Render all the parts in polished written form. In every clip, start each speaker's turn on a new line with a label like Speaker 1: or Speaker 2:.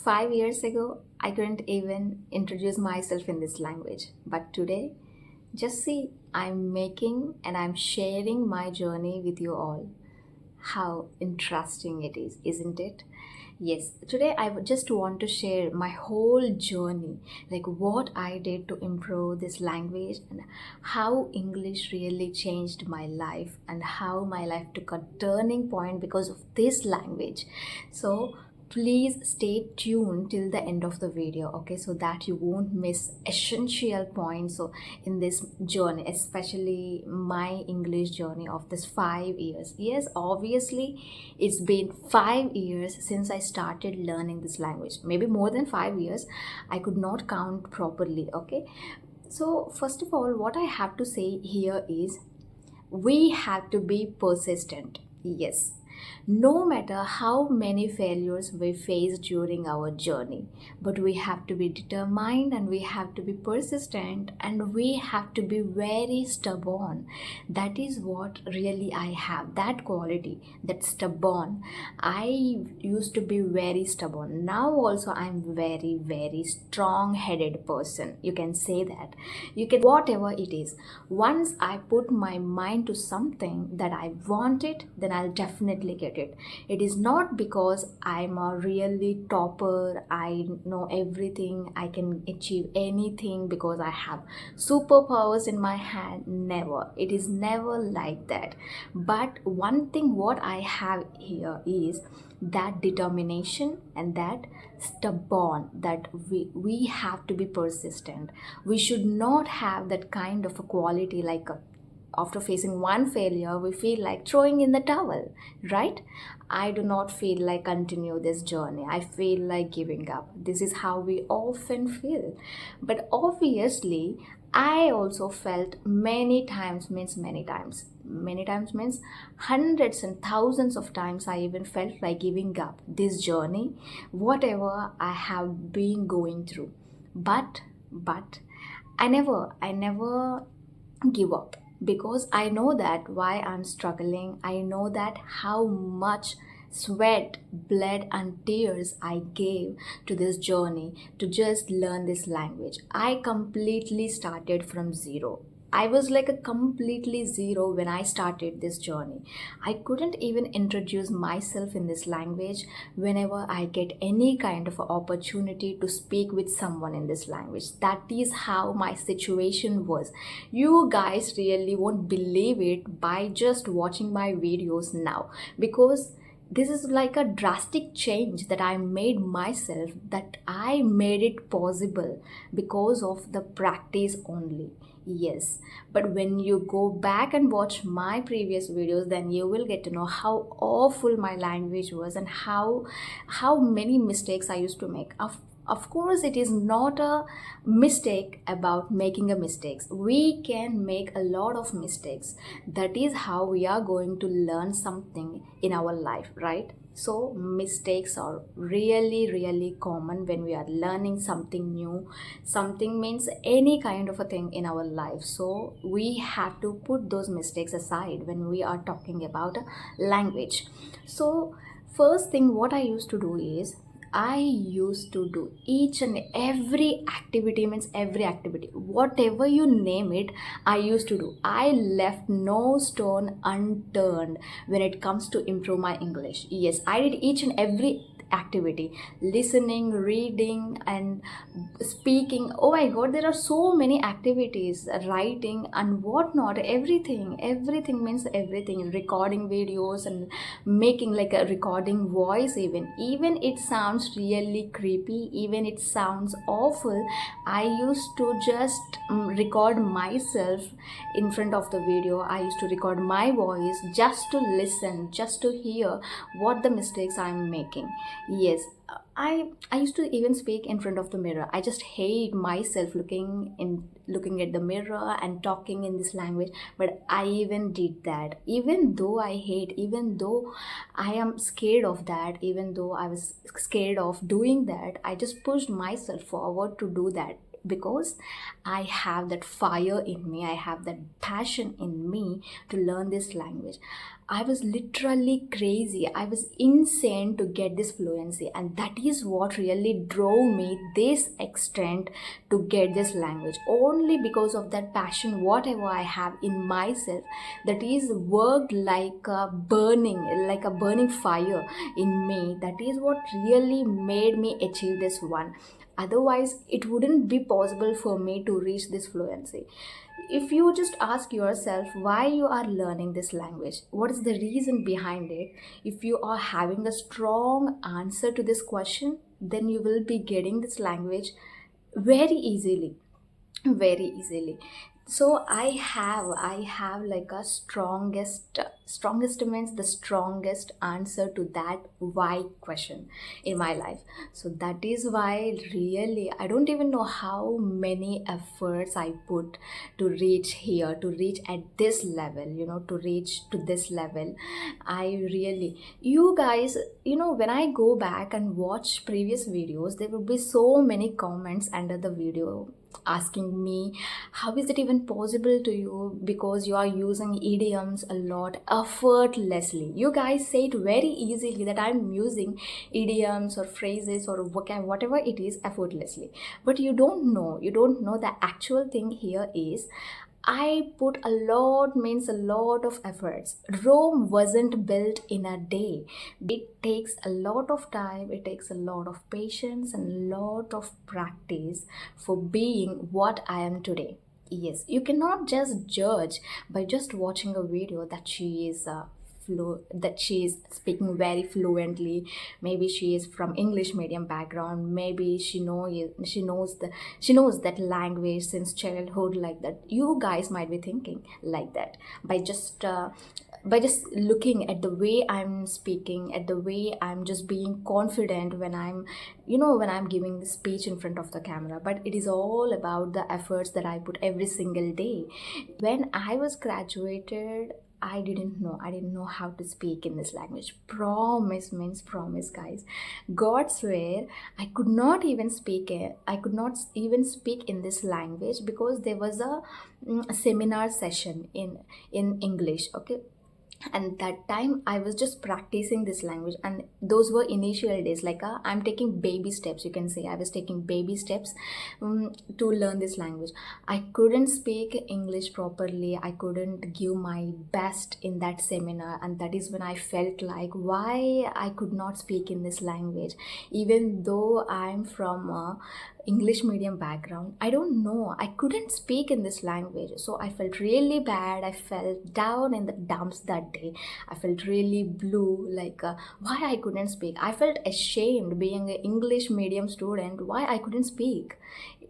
Speaker 1: 5 years ago, I couldn't even introduce myself in this language. But today, just see, I'm making and I'm sharing my journey with you all. How interesting it is, isn't it? Yes, today I would just want to share my whole journey, like what I did to improve this language and how English really changed my life and how my life took a turning point because of this language. So, please stay tuned till the end of the video, okay, so that you won't miss essential points so in this journey, especially my English journey of this 5 years. Yes, obviously it's been 5 years since I started learning this language, maybe more than 5 years. I could not count properly, okay. So first of all, what I have to say here is we have to be persistent. Yes, no matter how many failures we face during our journey, but we have to be determined and we have to be persistent and we have to be very stubborn. That is what really I have, that quality, that stubborn. I used to be very stubborn. Now also I'm very strong headed person. You can say that. You can whatever it is. Once I put my mind to something that I want it, then I'll definitely get it. It is not because I'm a really topper, I know everything, I can achieve anything because I have superpowers in my hand. Never. It is never like that. But one thing what I have here is that determination and that stubborn, that we have to be persistent. We should not have that kind of a quality like after facing one failure we feel like throwing in the towel, right? I do not feel like continue this journey, I feel like giving up. This is how we often feel. But obviously I also felt many times means hundreds and thousands of times I even felt like giving up this journey, whatever I have been going through. But I never give up because I know that why I'm struggling. I know that how much sweat, blood, and tears I gave to this journey to just learn this language. I completely started from zero. I was like a completely zero when I started this journey. I couldn't even introduce myself in this language whenever I get any kind of opportunity to speak with someone in this language. That is how my situation was. You guys really won't believe it by just watching my videos now, because this is like a drastic change that I made myself, that I made it possible because of the practice only. Yes, but when you go back and watch my previous videos, then you will get to know how awful my language was and how many mistakes I used to make. Of course, it is not a mistake about making a mistakes. We can make a lot of mistakes. That is how we are going to learn something in our life, right? So mistakes are really common when we are learning something new. Something means any kind of a thing in our life. So we have to put those mistakes aside when we are talking about a language. So first thing what I used to do is I used to do each and every activity, means every activity, whatever you name it, I used to do. I left no stone unturned when it comes to improve my English. Yes, I did each and every activity, listening, reading, and speaking. Oh my god, there are so many activities, writing and whatnot. Everything means everything, recording videos and making like a recording voice. Even it sounds really creepy, even it sounds awful, I used to just record myself in front of the video. I used to record my voice just to listen, just to hear what the mistakes I'm making. Yes, I used to even speak in front of the mirror. I just hate myself looking at the mirror and talking in this language. But I even did that. Even though I hate, even though I am scared of that, even though I was scared of doing that, I just pushed myself forward to do that because I have that fire in me, I have that passion in me to learn this language. I was literally crazy. I was insane to get this fluency, and that is what really drove me this extent to get this language. Only because of that passion, whatever I have in myself, that is worked like a burning fire in me. That is what really made me achieve this one. Otherwise, it wouldn't be possible for me to reach this fluency. If you just ask yourself why you are learning this language, what is the reason behind it, if you are having a strong answer to this question, then you will be getting this language very easily, very easily. So I have like a strongest means the strongest answer to that why question in my life. So that is why really I don't even know how many efforts I put to reach here, to reach at this level, to reach to this level. I really, you guys, when I go back and watch previous videos, there will be so many comments under the video asking me, how is it even possible to you, because you are using idioms a lot effortlessly. You guys say it very easily that I'm using idioms or phrases or whatever it is effortlessly, but you don't know the actual thing here is I put a lot, means a lot of efforts. Rome wasn't built in a day. It takes a lot of time, it takes a lot of patience and a lot of practice for being what I am today. Yes, you cannot just judge by just watching a video that that she is speaking very fluently. Maybe she is from English medium background. Maybe she knows that language since childhood, like that. You guys might be thinking like that by just looking at the way I'm speaking, at the way I'm just being confident when I'm giving the speech in front of the camera. But it is all about the efforts that I put every single day. When I was graduated, I didn't know how to speak in this language. Promise means promise, guys. God swear, I could not even speak in this language because there was a seminar session in English, okay? And that time I was just practicing this language, and those were initial days. Like I'm taking baby steps, you can say I was taking baby steps to learn this language. I couldn't speak English properly, I couldn't give my best in that seminar, and that is when I felt like why I could not speak in this language, even though I'm from English medium background. I don't know, I couldn't speak in this language. So I felt really bad. I felt down in the dumps that day. I felt really blue, like why I couldn't speak. I felt ashamed being an English medium student, why I couldn't speak.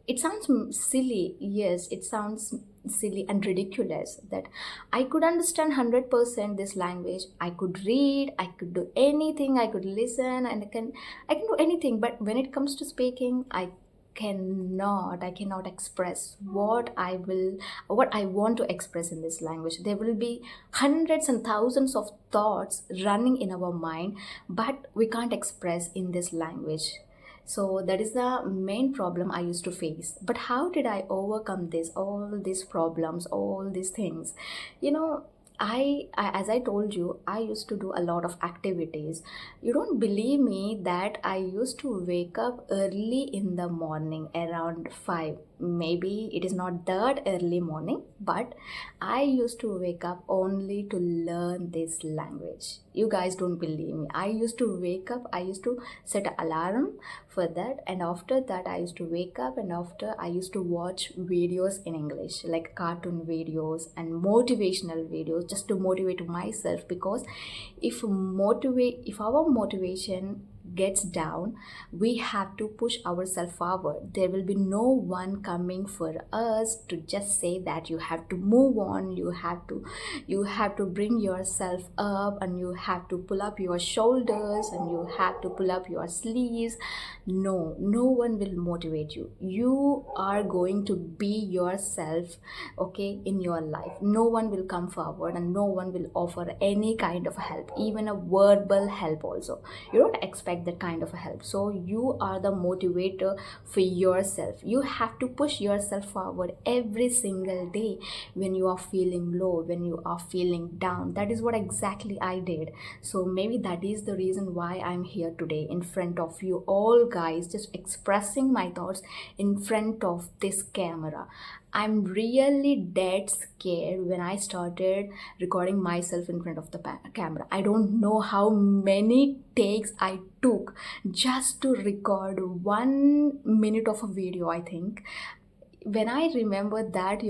Speaker 1: It sounds silly, yes, it sounds silly and ridiculous that I could understand 100% this language. I could read, I could do anything, I could listen, and I can do anything. But when it comes to speaking, I cannot express what I want to express in this language. There will be hundreds and thousands of thoughts running in our mind, but we can't express in this language. So that is the main problem I used to face. But how did I overcome all these problems, all these things? you know as I told you, I used to do a lot of activities. You don't believe me that I used to wake up early in the morning around 5. Maybe it is not that early morning, but I used to wake up only to learn this language. You guys don't believe me. I used to wake up, I used to set an alarm for that, and after that I used to wake up, and after I used to watch videos in English, like cartoon videos and motivational videos, just to motivate myself. Because if our motivation gets down, we have to push ourselves forward. There will be no one coming for us to just say that you have to move on, you have to bring yourself up, and you have to pull up your shoulders, and you have to pull up your sleeves. No one will motivate you. You are going to be yourself, okay, in your life. No one will come forward, and no one will offer any kind of help, even a verbal help also. You don't expect expect that kind of a help. So you are the motivator for yourself. You have to push yourself forward every single day when you are feeling low, when you are feeling down. That is what exactly I did. So maybe that is the reason why I'm here today in front of you all guys, just expressing my thoughts in front of this camera. I'm really dead scared when I started recording myself in front of the camera. I don't know how many takes I took just to record 1 minute of a video, I think. When I remember that,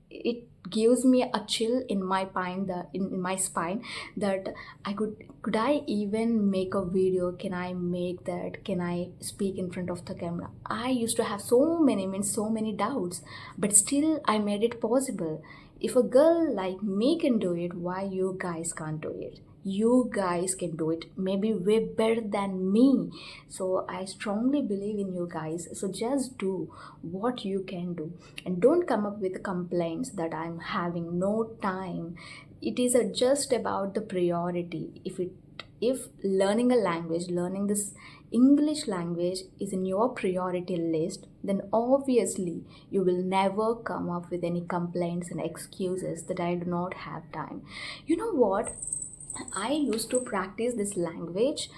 Speaker 1: it gives me a chill in my spine, in my spine, that I could I even make a video? Can I make that? Can I speak in front of the camera? I used to have so many doubts, but still I made it possible. If a girl like me can do it, why you guys can't do it? You guys can do it maybe way better than me. So I strongly believe in you guys. So just do what you can do, and don't come up with complaints that I'm having no time. It is just about the priority. If learning a language, learning this English language is in your priority list, then obviously you will never come up with any complaints and excuses that I do not have time. You know what? I used to practice this language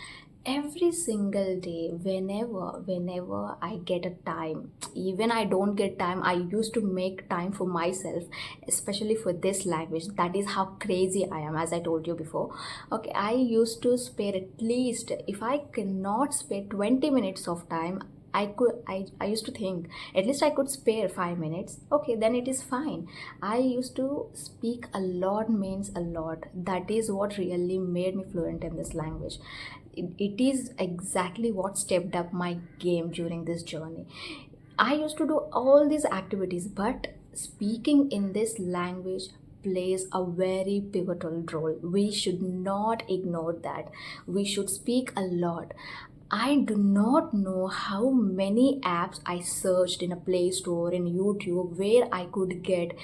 Speaker 1: every single day, whenever I get a time. Even I don't get time, I used to make time for myself, especially for this language. That is how crazy I am, as I told you before. Okay, I used to spare at least, if I cannot spare 20 minutes of time, I used to think at least I could spare 5 minutes. Okay, then it is fine. I used to speak a lot, means a lot. That is what really made me fluent in this language. It is exactly what stepped up my game during this journey. I used to do all these activities, but speaking in this language plays a very pivotal role. We should not ignore that. We should speak a lot. I do not know how many apps I searched in a Play Store, in YouTube, where I could get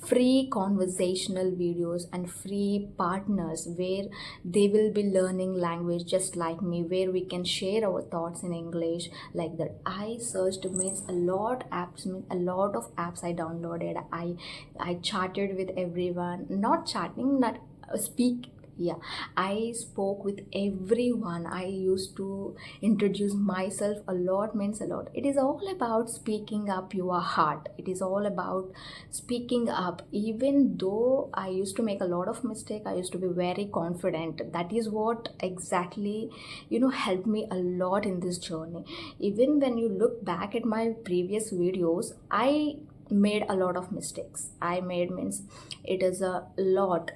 Speaker 1: free conversational videos and free partners where they will be learning language just like me, where we can share our thoughts in English like that. I searched, means a lot apps, means a lot of apps I downloaded. I chatted with everyone, not chatting, not speak. Yeah, I spoke with everyone. I used to introduce myself a lot, means a lot. It is all about speaking up your heart. It is all about speaking up. Even though I used to make a lot of mistake, I used to be very confident. That is what exactly, helped me a lot in this journey. Even when you look back at my previous videos, I made a lot of mistakes. I made, means it is a lot.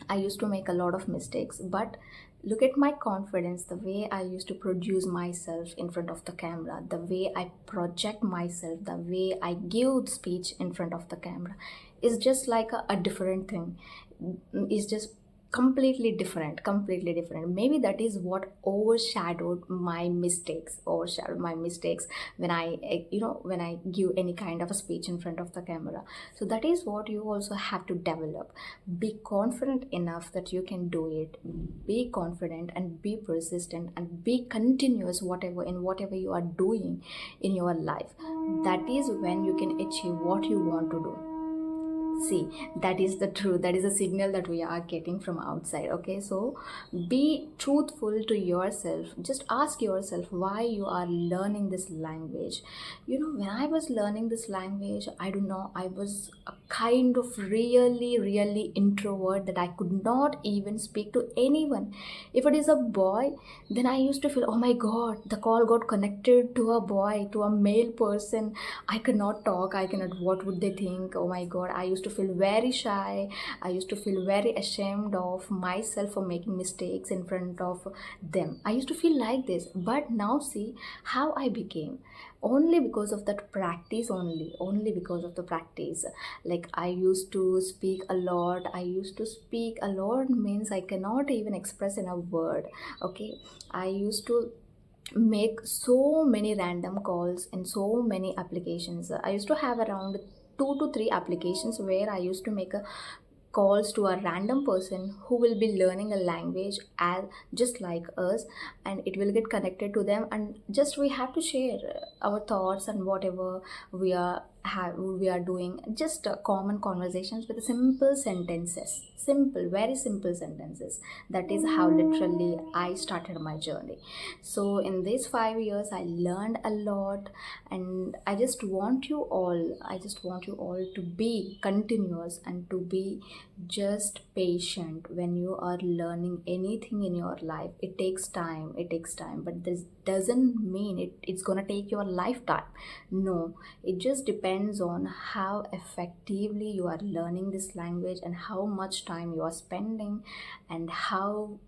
Speaker 1: I used to make a lot of mistakes, but look at my confidence, the way I used to produce myself in front of the camera, the way I project myself, the way I give speech in front of the camera is just like a different thing. It's just completely different. Maybe that is what overshadowed my mistakes when I when I give any kind of a speech in front of the camera. So that is what you also have to develop. Be confident enough that you can do it. Be confident and be persistent and be continuous, whatever you are doing in your life. That is when you can achieve what you want to do. See, that is the truth. That is a signal that we are getting from outside. Okay, so be truthful to yourself. Just ask yourself why you are learning this language. When I was learning this language, I don't know, I was a kind of really introvert, that I could not even speak to anyone. If it is a boy, then I used to feel, oh my god, the call got connected to a boy, to a male person. I cannot talk, I cannot, what would they think? Oh my god, I used to feel very shy. I used to feel very ashamed of myself for making mistakes in front of them. I used to feel like this, but now see how I became. Only because of that practice, only because of the practice. Like I used to speak a lot. I used to speak a lot means I cannot even express in a word. Okay, I used to make so many random calls in so many applications. I used to have around 2 to 3 applications where I used to make a calls to a random person who will be learning a language as just like us, and it will get connected to them, and just we have to share our thoughts and whatever we are doing, just common conversations with simple sentences, simple, very simple sentences. That is how literally I started my journey. So in these 5 years I learned a lot, and I just want you all to be continuous and to be just patient when you are learning anything in your life. It takes time, but this doesn't mean it's gonna take your lifetime. No, it just depends on how effectively you are learning this language and how much time you are spending, and how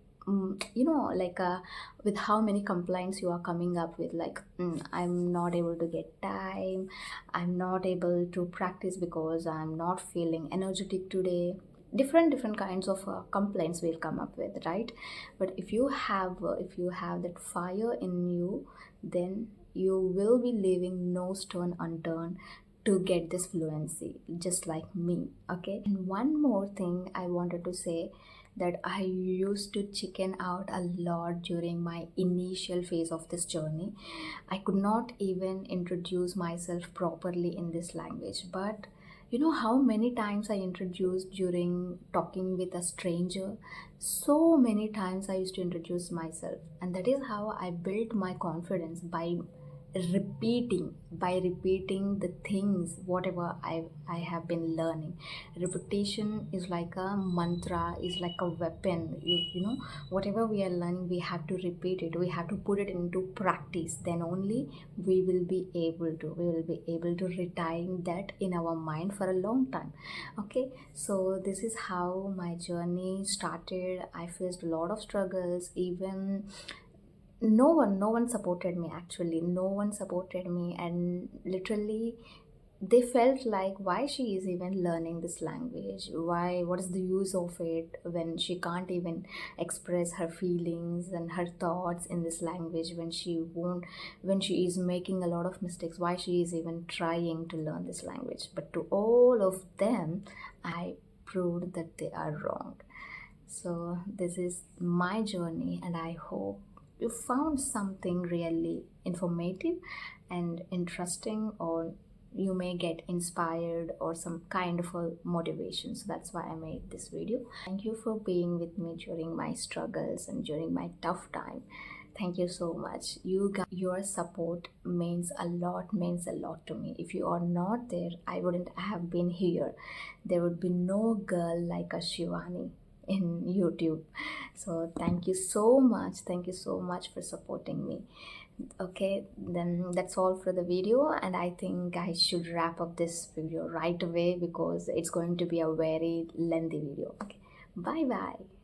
Speaker 1: with how many complaints you are coming up with, like, I'm not able to get time, I'm not able to practice because I'm not feeling energetic today. Different kinds of complaints will come up with, right? But if you have that fire in you, then you will be leaving no stone unturned to get this fluency, just like me. Okay, and one more thing I wanted to say, that I used to chicken out a lot during my initial phase of this journey. I could not even introduce myself properly in this language. But you know how many times I introduced during talking with a stranger? So many times I used to introduce myself, and that is how I built my confidence, by repeating the things whatever I have been learning. Repetition is like a mantra, is like a weapon. You know, whatever we are learning, we have to repeat it, we have to put it into practice, then only we will be able to retain that in our mind for a long time. Okay, so this is how my journey started. I faced a lot of struggles. Even no one supported me, actually no one supported me, and literally they felt like, why she is even learning this language, what is the use of it when she can't even express her feelings and her thoughts in this language, when she is making a lot of mistakes, why she is even trying to learn this language. But to all of them, I proved that they are wrong. So, this is my journey, and I hope you found something really informative and interesting, or you may get inspired or some kind of a motivation. So, that's why I made this video. Thank you for being with me during my struggles and during my tough time. Thank you so much. Your support means a lot to me. If you are not there, I wouldn't have been here. There would be no girl like a Shivani in YouTube. So thank you so much. Thank you so much for supporting me. Okay, then that's all for the video, and I think I should wrap up this video right away because it's going to be a very lengthy video. Okay, bye bye.